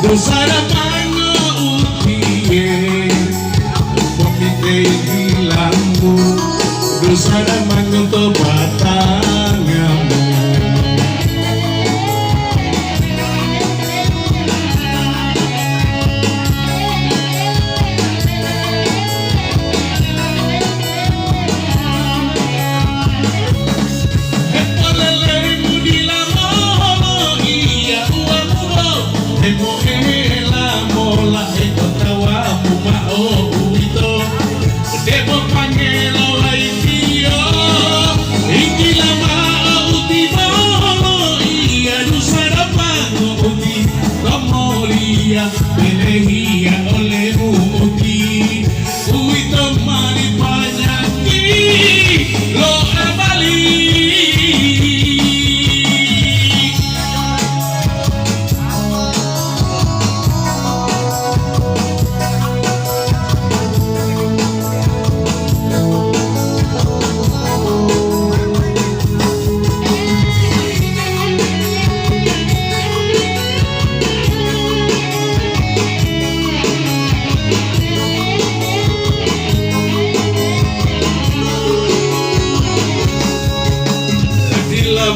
Dosara mano utie Komite hilangmu Dosara mano to batangamu Pelehia oleh uti Uito mari panyaki Lo abali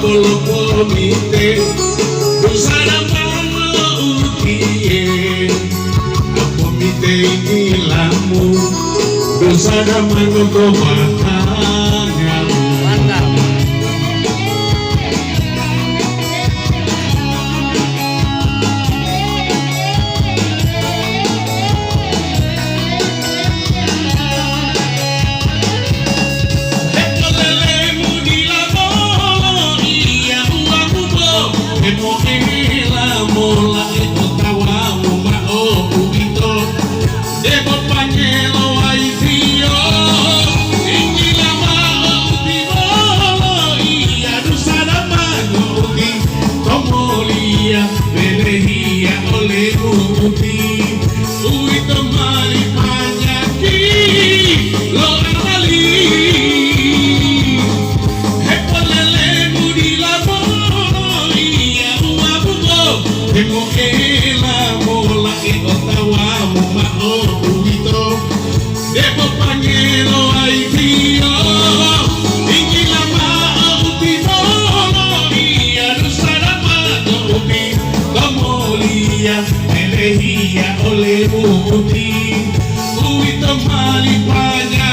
Bolo komite Dosara mano utie Komite hilangmu Dosara mano to batangamu Pelehia oleh uti Uito mari panyaki Lo abali Hepolelemu di lamono Iya uabugo Hemo elamola otawamu mao uito Debo panyelo aitio Ingi lama uti mono Iya dosara mano uti Tomolia pelehia oleh uti Uito mali panya